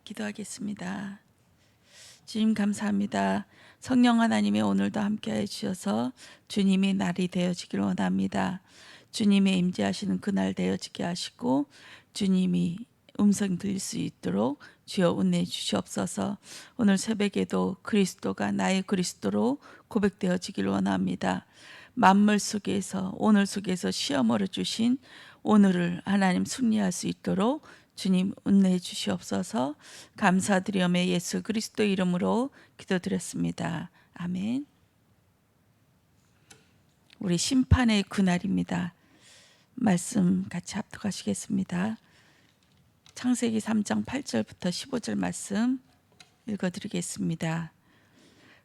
기도하겠습니다. 주님 감사합니다. 성령 하나님의 오늘도 함께해 주셔서 주님의 날이 되어지길 원합니다. 주님의 임재하시는 그날 되어지게 하시고 주님이 음성 들릴 수 있도록 주여 은혜 주시옵소서. 오늘 새벽에도 그리스도가 나의 그리스도로 고백되어지길 원합니다. 만물 속에서 오늘 속에서 시험으로 주신 오늘을 하나님 승리할 수 있도록 주님 은혜해 주시옵소서. 감사드리오며 예수 그리스도 이름으로 기도드렸습니다. 아멘. 우리 심판의 그날입니다. 말씀 같이 합독하시겠습니다. 창세기 3장 8절부터 15절 말씀 읽어드리겠습니다.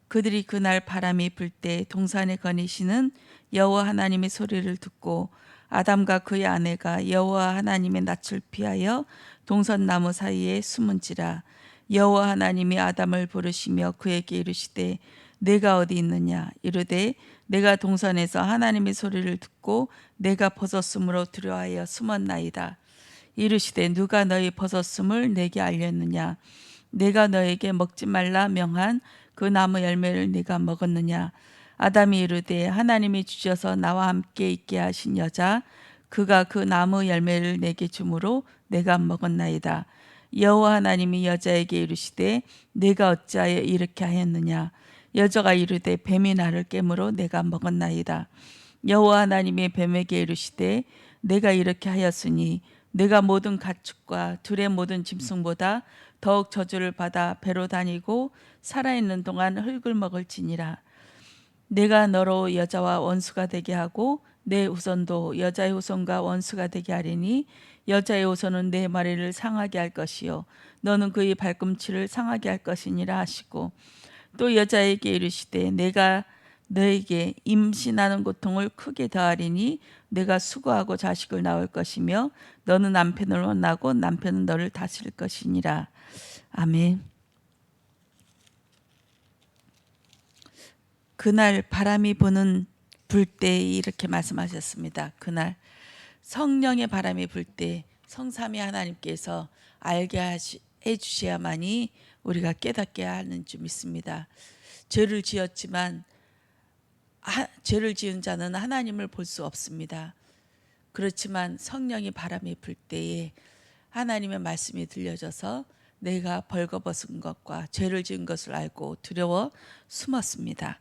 그들이 그날 바람이 불 때 동산에 거니시는 여호와 하나님의 소리를 듣고 아담과 그의 아내가 여호와 하나님의 낯을 피하여 동산나무 사이에 숨은지라. 여호와 하나님이 아담을 부르시며 그에게 이르시되 내가 어디 있느냐. 이르되 내가 동산에서 하나님의 소리를 듣고 내가 벗었으므로 두려워하여 숨었나이다. 이르시되 누가 너희 벗었음을 내게 알렸느냐. 내가 너에게 먹지 말라 명한 그 나무 열매를 네가 먹었느냐. 아담이 이르되 하나님이 주셔서 나와 함께 있게 하신 여자 그가 그 나무 열매를 내게 주므로 내가 먹었나이다. 여호와 하나님이 여자에게 이르시되 내가 어찌하여 이렇게 하였느냐. 여자가 이르되 뱀이 나를 깨므로 내가 먹었나이다. 여호와 하나님이 뱀에게 이르시되 내가 이렇게 하였으니 내가 모든 가축과 들의 모든 짐승보다 더욱 저주를 받아 배로 다니고 살아있는 동안 흙을 먹을지니라. 내가 너로 여자와 원수가 되게 하고 내 후손도 여자의 후손과 원수가 되게 하리니 여자의 후손은 내 머리를 상하게 할 것이요 너는 그의 발꿈치를 상하게 할 것이니라 하시고 또 여자에게 이르시되 내가 너에게 임신하는 고통을 크게 더하리니 내가 수고하고 자식을 낳을 것이며 너는 남편을 원하고 남편은 너를 다스릴 것이니라. 아멘. 그날 바람이 불 때 이렇게 말씀하셨습니다. 그날 성령의 바람이 불 때 성삼위 하나님께서 알게 해주셔야만이 우리가 깨닫게 하는 줄 믿습니다. 죄를 지었지만 죄를 지은 자는 하나님을 볼 수 없습니다. 그렇지만 성령이 바람이 불 때에 하나님의 말씀이 들려져서 내가 벌거벗은 것과 죄를 지은 것을 알고 두려워 숨었습니다.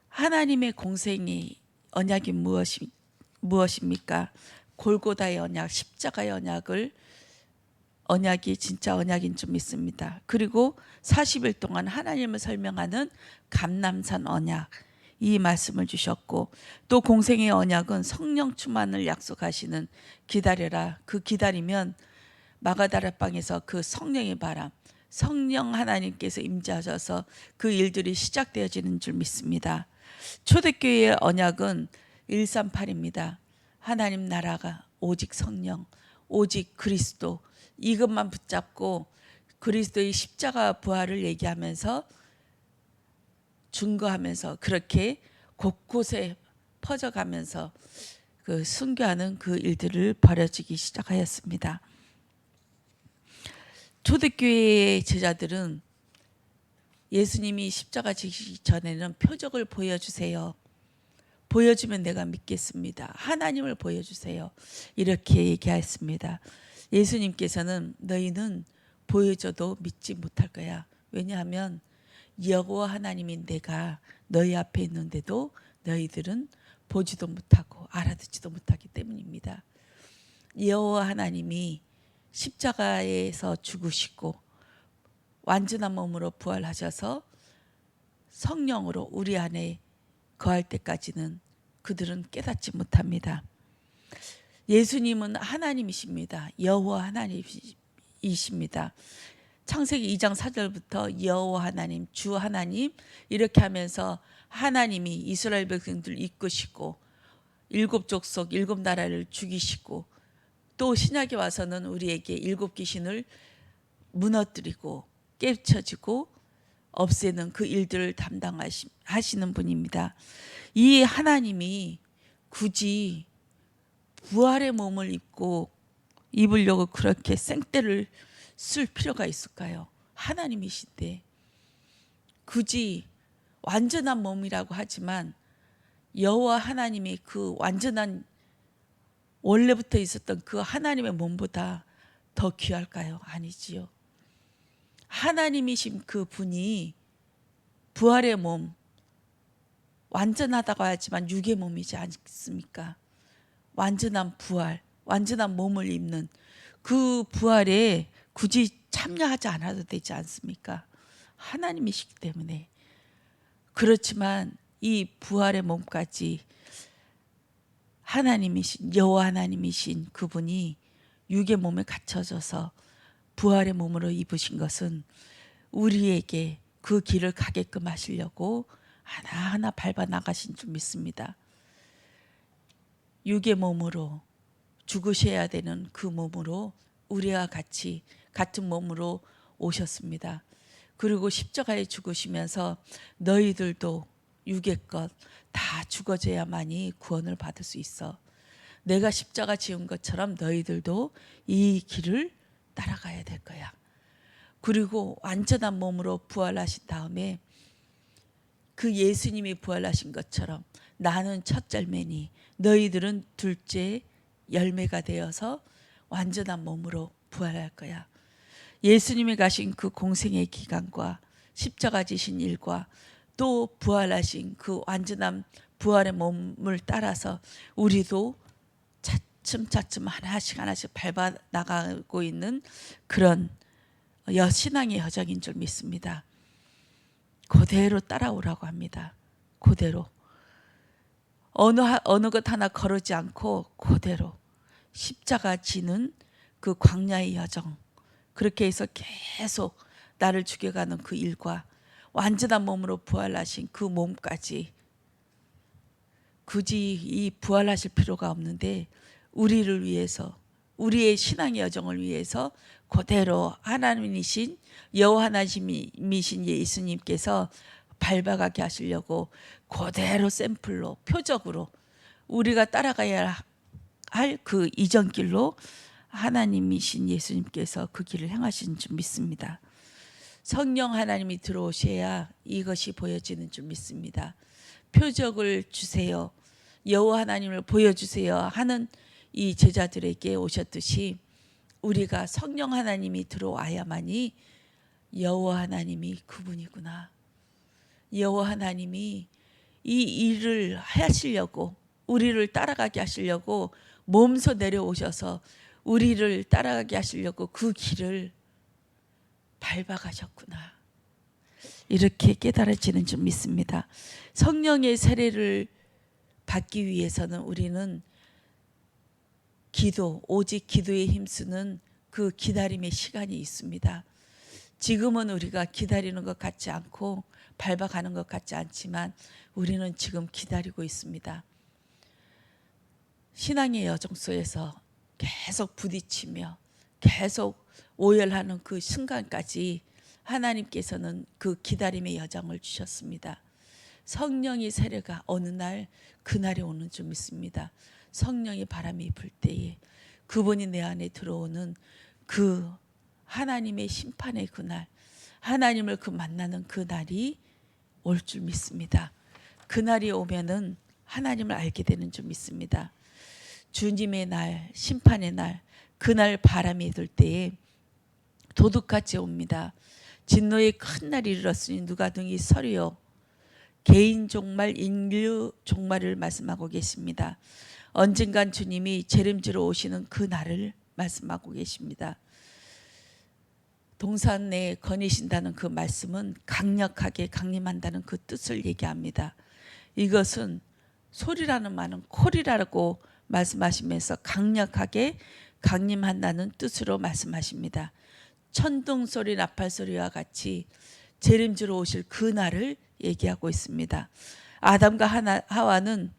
하나님의 공생이 언약이 무엇입니까? 골고다의 언약, 십자가의 언약이 진짜 언약인 줄 믿습니다. 그리고 40일 동안 하나님을 설명하는 감람산 언약, 이 말씀을 주셨고 또 공생의 언약은 성령 충만을 약속하시는 기다려라. 그 기다리면 마가다락방에서 그 성령의 바람, 성령 하나님께서 임재하셔서 그 일들이 시작되어지는 줄 믿습니다. 초대교회의 언약은 138입니다. 하나님 나라가 오직 성령, 오직 그리스도, 이것만 붙잡고 그리스도의 십자가 부활을 얘기하면서 증거하면서 그렇게 곳곳에 퍼져가면서 그 순교하는 그 일들을 벌어지기 시작하였습니다. 초대교회의 제자들은 예수님이 십자가 지기 전에는 표적을 보여주세요. 보여주면 내가 믿겠습니다. 하나님을 보여주세요. 이렇게 얘기했습니다. 예수님께서는 너희는 보여줘도 믿지 못할 거야. 왜냐하면 여호와 하나님인 내가 너희 앞에 있는데도 너희들은 보지도 못하고 알아듣지도 못하기 때문입니다. 여호와 하나님이 십자가에서 죽으시고 완전한 몸으로 부활하셔서 성령으로 우리 안에 거할 때까지는 그들은 깨닫지 못합니다. 예수님은 하나님이십니다. 여호와 하나님이십니다. 창세기 2장 4절부터 여호와 하나님, 주 하나님 이렇게 하면서 하나님이 이스라엘 백성들을 이끄시고 7족속 7나라를 죽이시고 또 신약에 와서는 우리에게 7귀신을 무너뜨리고 깨쳐지고 없애는 그 일들을 담당하시는 분입니다. 이 하나님이 굳이 부활의 몸을 입으려고 그렇게 생떼를 쓸 필요가 있을까요? 하나님이신데. 굳이 완전한 몸이라고 하지만 여호와 하나님이 그 완전한 원래부터 있었던 그 하나님의 몸보다 더 귀할까요? 아니지요. 하나님이신 그 분이 부활의 몸, 완전하다고 하지만 육의 몸이지 않습니까? 완전한 부활, 완전한 몸을 입는 그 부활에 굳이 참여하지 않아도 되지 않습니까? 하나님이시기 때문에. 그렇지만 이 부활의 몸까지 하나님이신 여호와 하나님이신 그분이 육의 몸에 갇혀져서 부활의 몸으로 입으신 것은 우리에게 그 길을 가게끔 하시려고 하나하나 밟아 나가신 줄 믿습니다. 육의 몸으로 죽으셔야 되는 그 몸으로 우리와 같이 같은 몸으로 오셨습니다. 그리고 십자가에 죽으시면서 너희들도 육의 것 다 죽어져야만이 구원을 받을 수 있어. 내가 십자가 지은 것처럼 너희들도 이 길을 따라가야 될 거야. 그리고 완전한 몸으로 부활하신 다음에 그 예수님이 부활하신 것처럼 나는 첫 열매니 너희들은 둘째 열매가 되어서 완전한 몸으로 부활할 거야. 예수님이 가신 그 공생의 기간과 십자가 지신 일과 또 부활하신 그 완전한 부활의 몸을 따라서 우리도 차츰차츰 하나씩 하나씩 밟아 나가고 있는 그런 신앙의 여정인 줄 믿습니다. 그대로 따라오라고 합니다. 그대로. 어느 것 하나 거르지 않고 그대로 십자가 지는 그 광야의 여정, 그렇게 해서 계속 나를 죽여가는 그 일과 완전한 몸으로 부활하신 그 몸까지 굳이 이 부활하실 필요가 없는데 우리를 위해서, 우리의 신앙의 여정을 위해서 그대로 하나님이신 여호와 하나님이신 예수님께서 밟아가게 하시려고 그대로 샘플로 표적으로 우리가 따라가야 할 그 이전 길로 하나님이신 예수님께서 그 길을 행하신 줄 믿습니다. 성령 하나님이 들어오셔야 이것이 보여지는 줄 믿습니다. 표적을 주세요, 여호와 하나님을 보여주세요 하는 이 제자들에게 오셨듯이 우리가 성령 하나님이 들어와야만이 여호와 하나님이 그분이구나, 여호와 하나님이 이 일을 하시려고 우리를 따라가게 하시려고 몸소 내려오셔서 우리를 따라가게 하시려고 그 길을 밟아가셨구나, 이렇게 깨달아지는 줄 믿습니다. 성령의 세례를 받기 위해서는 우리는 기도, 오직 기도에 힘쓰는 그 기다림의 시간이 있습니다. 지금은 우리가 기다리는 것 같지 않고 밟아가는 것 같지 않지만 우리는 지금 기다리고 있습니다. 신앙의 여정 속에서 계속 부딪히며 계속 오열하는 그 순간까지 하나님께서는 그 기다림의 여정을 주셨습니다. 성령의 세례가 어느 날 그날이 오는 줄 믿습니다. 성령의 바람이 불 때에 그분이 내 안에 들어오는 그 하나님의 심판의 그날, 하나님을 그 만나는 그 날이 올 줄 믿습니다. 그날이 오면은 하나님을 알게 되는 줄 믿습니다. 주님의 날, 심판의 날, 그날 바람이 불 때에 도둑같이 옵니다. 진노의 큰 날이 이르렀으니 누가 등이 서리요. 개인 종말, 인류 종말을 말씀하고 계십니다. 언젠간 주님이 재림지로 오시는 그 날을 말씀하고 계십니다. 동산에 거니신다는 그 말씀은 강력하게 강림한다는 그 뜻을 얘기합니다. 이것은 소리라는 말은 콜이라고 말씀하시면서 강력하게 강림한다는 뜻으로 말씀하십니다. 천둥소리, 나팔소리와 같이 재림지로 오실 그 날을 얘기하고 있습니다. 아담과 하와는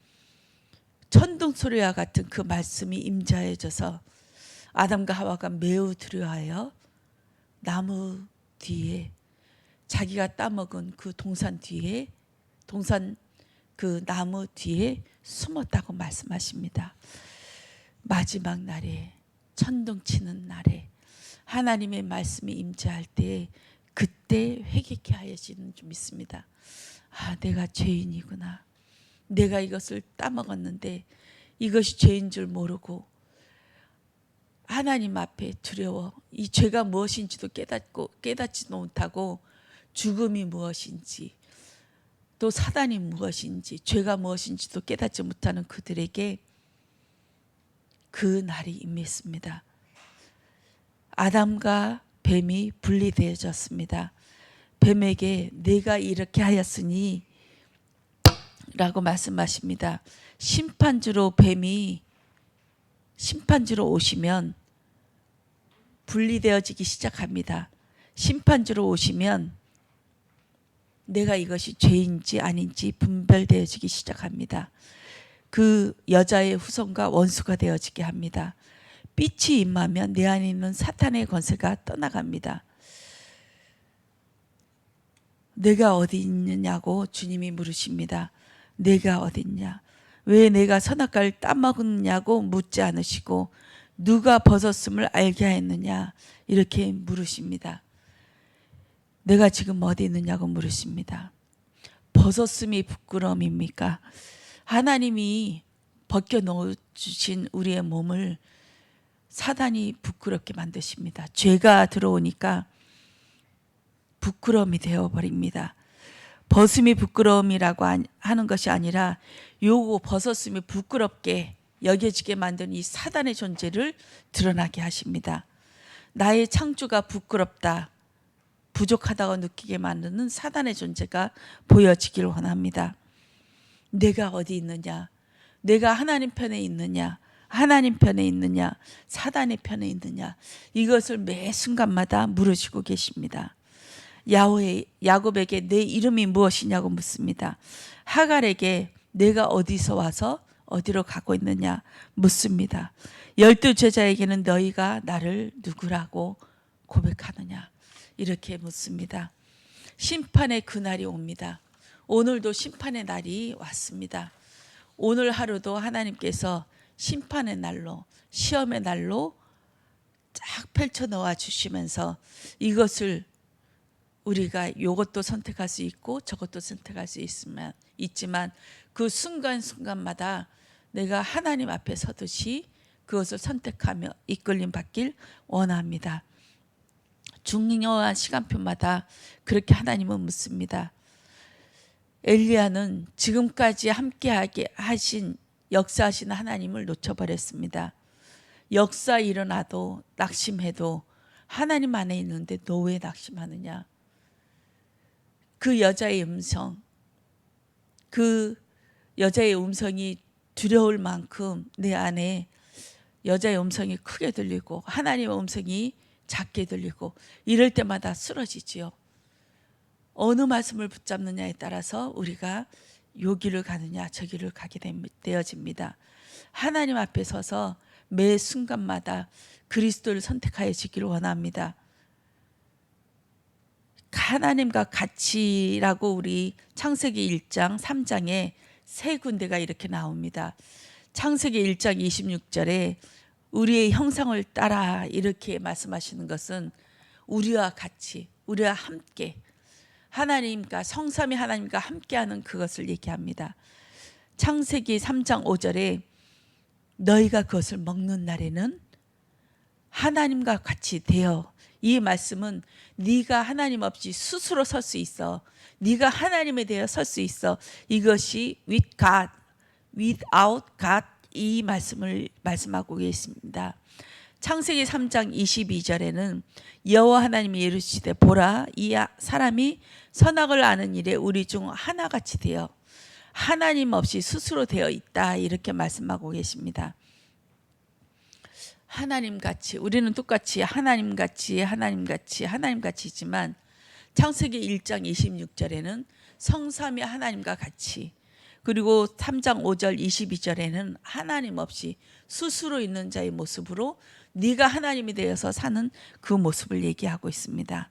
천둥소리와 같은 그 말씀이 임자해져서 아담과 하와가 매우 두려워하여 나무 뒤에, 자기가 따먹은 그 동산 뒤에, 동산 그 나무 뒤에 숨었다고 말씀하십니다. 마지막 날에, 천둥 치는 날에 하나님의 말씀이 임재할 때 그때 회개케 하시는 줄 믿습니다. 아, 내가 죄인이구나. 내가 이것을 따먹었는데 이것이 죄인 줄 모르고 하나님 앞에 두려워 이 죄가 무엇인지도 깨닫지도 못하고 죽음이 무엇인지 또 사단이 무엇인지 죄가 무엇인지도 깨닫지 못하는 그들에게 그 날이 임했습니다. 아담과 뱀이 분리되어졌습니다. 뱀에게 내가 이렇게 하였으니 라고 말씀하십니다. 심판주로 오시면 분리되어지기 시작합니다. 심판주로 오시면 내가 이것이 죄인지 아닌지 분별되어지기 시작합니다. 그 여자의 후손과 원수가 되어지게 합니다. 빛이 임하면 내 안에 있는 사탄의 권세가 떠나갑니다. 내가 어디 있느냐고 주님이 물으십니다. 내가 어디 있냐? 왜 내가 선악과를 따먹었냐고 묻지 않으시고 누가 벗었음을 알게 하였느냐 이렇게 물으십니다. 내가 지금 어디 있느냐고 물으십니다. 벗었음이 부끄러움입니까? 하나님이 벗겨놓으신 우리의 몸을 사단이 부끄럽게 만드십니다. 죄가 들어오니까 부끄러움이 되어버립니다. 벗음이 부끄러움이라고 하는 것이 아니라 요거 벗었음이 부끄럽게 여겨지게 만드는 이 사단의 존재를 드러나게 하십니다. 나의 창조가 부끄럽다, 부족하다고 느끼게 만드는 사단의 존재가 보여지기를 원합니다. 내가 어디 있느냐? 내가 하나님 편에 있느냐? 하나님 편에 있느냐? 사단의 편에 있느냐? 이것을 매 순간마다 물으시고 계십니다. 야곱에게 내 이름이 무엇이냐고 묻습니다. 하갈에게 내가 어디서 와서 어디로 가고 있느냐 묻습니다. 12 제자에게는 너희가 나를 누구라고 고백하느냐 이렇게 묻습니다. 심판의 그날이 옵니다. 오늘도 심판의 날이 왔습니다. 오늘 하루도 하나님께서 심판의 날로, 시험의 날로 쫙 펼쳐 놓아 주시면서 이것을 우리가 이것도 선택할 수 있고 저것도 선택할 수 있지만 그 순간순간마다 내가 하나님 앞에 서듯이 그것을 선택하며 이끌림 받길 원합니다. 중요한 시간표마다 그렇게 하나님은 묻습니다. 엘리야는 지금까지 함께하게 하신 역사하시는 하나님을 놓쳐버렸습니다. 역사 일어나도 낙심해도 하나님 안에 있는데 너 왜 낙심하느냐? 그 여자의 음성이 두려울 만큼 내 안에 여자의 음성이 크게 들리고 하나님의 음성이 작게 들리고 이럴 때마다 쓰러지지요. 어느 말씀을 붙잡느냐에 따라서 우리가 요 길을 가느냐 저 길을 가게 되어집니다. 하나님 앞에 서서 매 순간마다 그리스도를 선택하여 지기를 원합니다. 하나님과 같이라고 우리 창세기 1장 3장에 세 군데가 이렇게 나옵니다. 창세기 1장 26절에 우리의 형상을 따라 이렇게 말씀하시는 것은 우리와 같이 우리와 함께 하나님과 성삼위 하나님과 함께하는 그것을 얘기합니다. 창세기 3장 5절에 너희가 그것을 먹는 날에는 하나님과 같이 되어 이 말씀은 네가 하나님 없이 스스로 설 수 있어. 네가 하나님에 대해 설 수 있어. 이것이 with God, without God 이 말씀을 말씀하고 계십니다. 창세기 3장 22절에는 여호와 하나님이 이르시되 보라 이 사람이 선악을 아는 일에 우리 중 하나같이 되어 하나님 없이 스스로 되어 있다 이렇게 말씀하고 계십니다. 하나님같이 우리는 똑같이 하나님같이지만 창세기 1장 26절에는 성삼위 하나님과 같이 그리고 3장 5절 22절에는 하나님 없이 스스로 있는 자의 모습으로 네가 하나님이 되어서 사는 그 모습을 얘기하고 있습니다.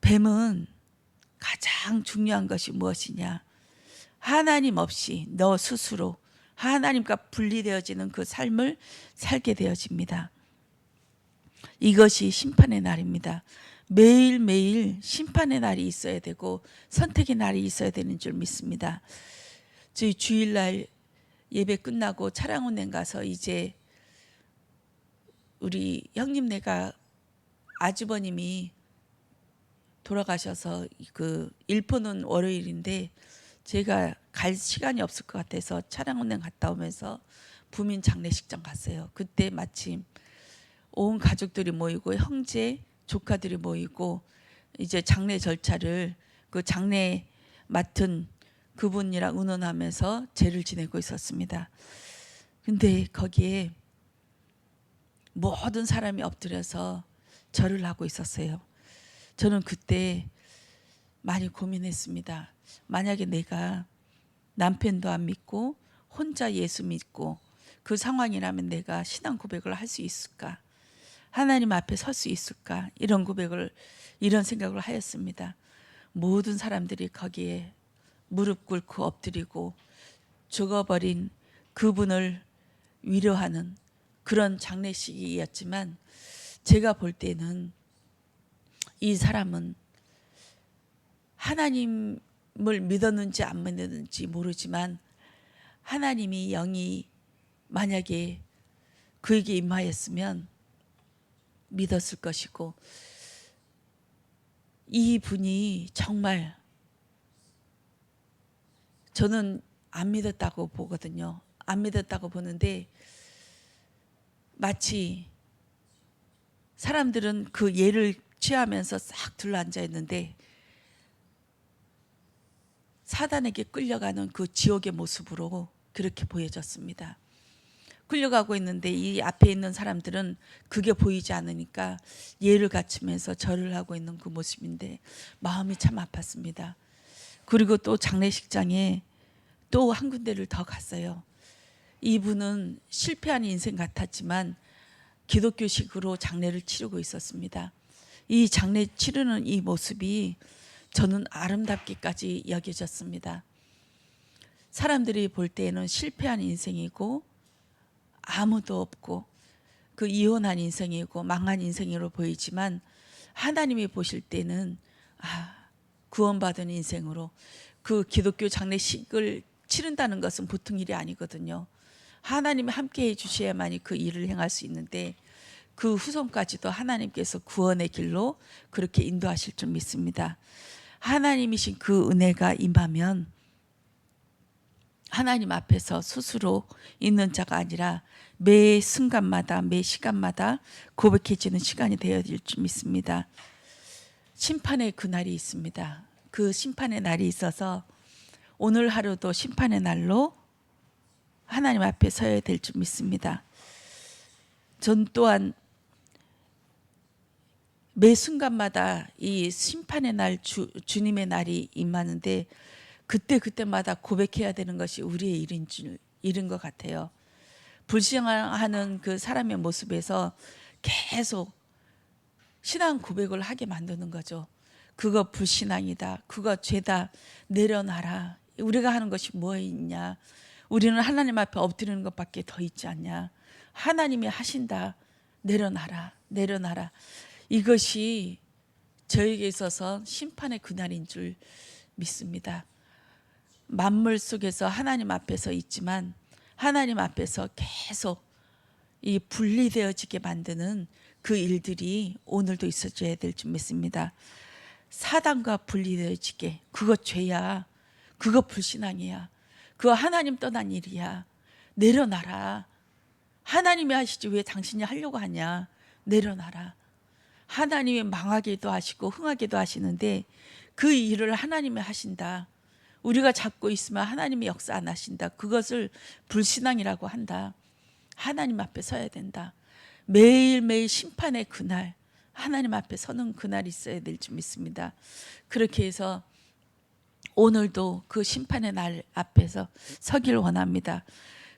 뱀은 가장 중요한 것이 무엇이냐? 하나님 없이 너 스스로 하나님과 분리되어지는 그 삶을 살게 되어집니다. 이것이 심판의 날입니다. 매일매일 심판의 날이 있어야 되고 선택의 날이 있어야 되는 줄 믿습니다. 저희 주일날 예배 끝나고 차량 운행 가서 이제 우리 형님네가 아주버님이 돌아가셔서 그 일포는 월요일인데 제가 갈 시간이 없을 것 같아서 차량 운행 갔다 오면서 부민 장례식장 갔어요. 그때 마침 온 가족들이 모이고 형제, 조카들이 모이고 이제 장례 절차를 그 장례 맡은 그분이랑 의논하면서 제를 지내고 있었습니다. 근데 거기에 모든 사람이 엎드려서 절을 하고 있었어요. 저는 그때 많이 고민했습니다. 만약에 내가 남편도 안 믿고 혼자 예수 믿고 그 상황이라면 내가 신앙 고백을 할 수 있을까? 하나님 앞에 설 수 있을까? 이런 생각을 하였습니다. 모든 사람들이 거기에 무릎 꿇고 엎드리고 죽어버린 그분을 위로하는 그런 장례식이었지만 제가 볼 때는 이 사람은 하나님을 믿었는지 안 믿었는지 모르지만 하나님이 영이 만약에 그에게 임하였으면 믿었을 것이고 이 분이 정말 저는 안 믿었다고 보거든요. 안 믿었다고 보는데 마치 사람들은 그 예를 취하면서 싹 둘러앉아 있는데 사단에게 끌려가는 그 지옥의 모습으로 그렇게 보여졌습니다. 끌려가고 있는데 이 앞에 있는 사람들은 그게 보이지 않으니까 예를 갖추면서 절을 하고 있는 그 모습인데 마음이 참 아팠습니다. 그리고 또 장례식장에 또 한 군데를 더 갔어요. 이분은 실패한 인생 같았지만 기독교식으로 장례를 치르고 있었습니다. 이 장례 치르는 이 모습이 저는 아름답게까지 여겨졌습니다. 사람들이 볼 때에는 실패한 인생이고 아무도 없고 그 이혼한 인생이고 망한 인생으로 보이지만 하나님이 보실 때는 구원받은 인생으로 그 기독교 장례식을 치른다는 것은 보통 일이 아니거든요. 하나님이 함께해 주셔야만이 그 일을 행할 수 있는데 그 후손까지도 하나님께서 구원의 길로 그렇게 인도하실 줄 믿습니다. 하나님이신 그 은혜가 임하면 하나님 앞에서 스스로 있는 자가 아니라 매 순간마다 매 시간마다 고백해지는 시간이 되어질 줄 믿습니다. 심판의 그날이 있습니다. 그 심판의 날이 있어서 오늘 하루도 심판의 날로 하나님 앞에 서야 될 줄 믿습니다. 전 또한 매 순간마다 이 심판의 날 주님의 날이 임하는데 그때마다 고백해야 되는 것이 우리의 일인 것 같아요. 불신앙하는 그 사람의 모습에서 계속 신앙 고백을 하게 만드는 거죠. 그거 불신앙이다. 그거 죄다. 내려놔라. 우리가 하는 것이 뭐 있냐. 우리는 하나님 앞에 엎드리는 것밖에 더 있지 않냐. 하나님이 하신다. 내려놔라. 내려놔라. 이것이 저에게 있어서 심판의 그날인 줄 믿습니다. 만물 속에서 하나님 앞에서 있지만 하나님 앞에서 계속 이 분리되어지게 만드는 그 일들이 오늘도 있어줘야 될 줄 믿습니다. 사단과 분리되어지게. 그거 죄야. 그거 불신앙이야. 그거 하나님 떠난 일이야. 내려놔라. 하나님이 하시지 왜 당신이 하려고 하냐. 내려놔라. 하나님이 망하기도 하시고 흥하기도 하시는데 그 일을 하나님이 하신다. 우리가 잡고 있으면 하나님이 역사 안 하신다. 그것을 불신앙이라고 한다. 하나님 앞에 서야 된다. 매일매일 심판의 그날, 하나님 앞에 서는 그날이 있어야 될 줄 믿습니다. 그렇게 해서 오늘도 그 심판의 날 앞에서 서길 원합니다.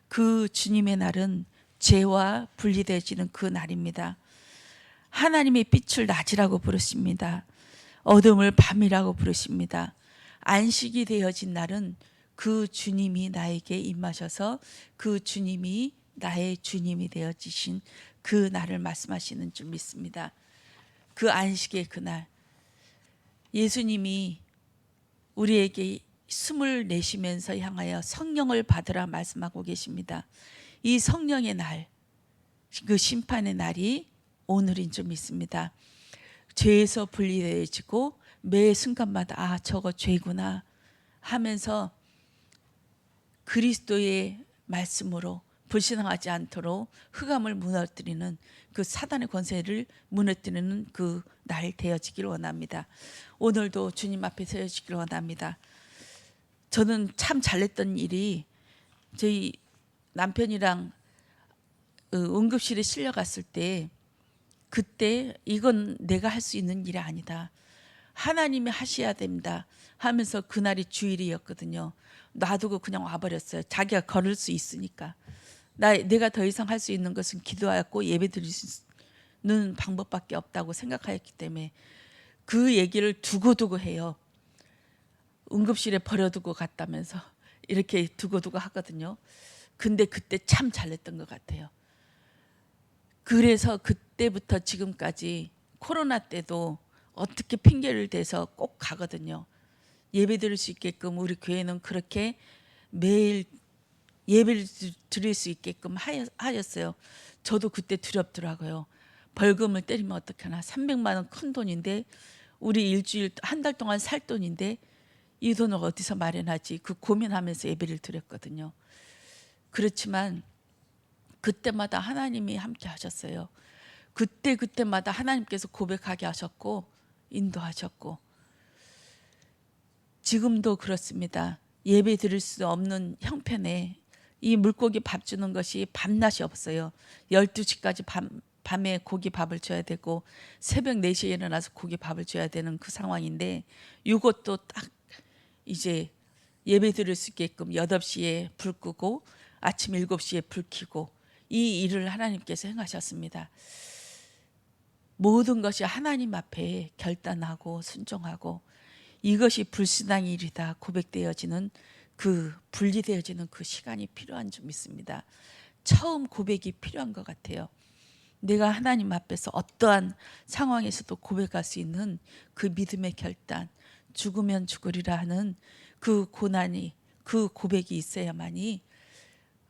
그 주님의 날은 죄와 분리되어지는 그 날입니다. 하나님의 빛을 낮이라고 부르십니다. 어둠을 밤이라고 부르십니다. 안식이 되어진 날은 그 주님이 나에게 임하셔서 그 주님이 나의 주님이 되어지신 그 날을 말씀하시는 줄 믿습니다. 그 안식의 그날, 예수님이 우리에게 숨을 내쉬면서 향하여 성령을 받으라 말씀하고 계십니다. 이 성령의 날, 그 심판의 날이 오늘인 줄 믿습니다. 죄에서 분리되어지고 매 순간마다 아 저거 죄구나 하면서 그리스도의 말씀으로 불신앙하지 않도록 흑암을 무너뜨리는 그 사단의 권세를 무너뜨리는 그 날 되어지길 원합니다. 오늘도 주님 앞에 서어지길 원합니다. 저는 참 잘했던 일이 저희 남편이랑 응급실에 실려갔을 때 그때 이건 내가 할 수 있는 일이 아니다. 하나님이 하셔야 됩니다 하면서 그날이 주일이었거든요. 놔두고 그냥 와버렸어요. 자기가 걸을 수 있으니까. 내가 더 이상 할 수 있는 것은 기도하였고 예배 드릴 수 있는 방법밖에 없다고 생각하였기 때문에 그 얘기를 두고두고 해요. 응급실에 버려두고 갔다면서 이렇게 두고두고 하거든요. 근데 그때 참 잘했던 것 같아요. 그래서 그때부터 지금까지 코로나 때도 어떻게 핑계를 대서 꼭 가거든요. 예배 드릴 수 있게끔 우리 교회는 그렇게 매일 예배를 드릴 수 있게끔 하였어요. 저도 그때 두렵더라고요. 벌금을 때리면 어떡하나. 300만 원 큰 돈인데 우리 일주일 한 달 동안 살 돈인데 이 돈을 어디서 마련하지 그 고민하면서 예배를 드렸거든요. 그렇지만 그때마다 하나님이 함께 하셨어요. 그때마다 하나님께서 고백하게 하셨고 인도하셨고 지금도 그렇습니다. 예배 드릴 수 없는 형편에 이 물고기 밥 주는 것이 밤낮이 없어요. 12시까지 밤에 고기 밥을 줘야 되고 새벽 4시에 일어나서 고기 밥을 줘야 되는 그 상황인데 이것도 딱 이제 예배 드릴 수 있게끔 8시에 불 끄고 아침 7시에 불 켜고 이 일을 하나님께서 행하셨습니다. 모든 것이 하나님 앞에 결단하고 순종하고 이것이 불신앙의 일이다 고백되어지는 그 분리되어지는 그 시간이 필요한 줄 믿습니다. 처음 고백이 필요한 것 같아요. 내가 하나님 앞에서 어떠한 상황에서도 고백할 수 있는 그 믿음의 결단, 죽으면 죽으리라 하는 그 고난이 그 고백이 있어야만이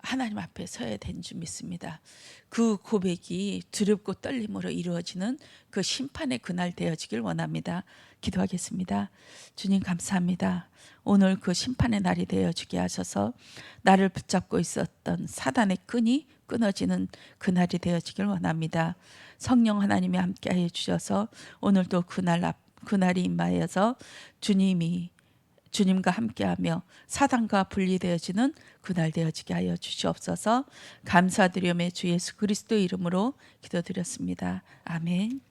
하나님 앞에 서야 되는 줄 믿습니다. 그 고백이 두렵고 떨림으로 이루어지는 그 심판의 그날 되어지길 원합니다. 기도하겠습니다. 주님 감사합니다. 오늘 그 심판의 날이 되어지게 하셔서 나를 붙잡고 있었던 사단의 끈이 끊어지는 그날이 되어지길 원합니다. 성령 하나님이 함께하여 주셔서 오늘도 그날이 임하여서 주님과 함께하며 사단과 분리되어지는 그날 되어지게 하여 주시옵소서. 감사드리며 주 예수 그리스도의 이름으로 기도드렸습니다. 아멘.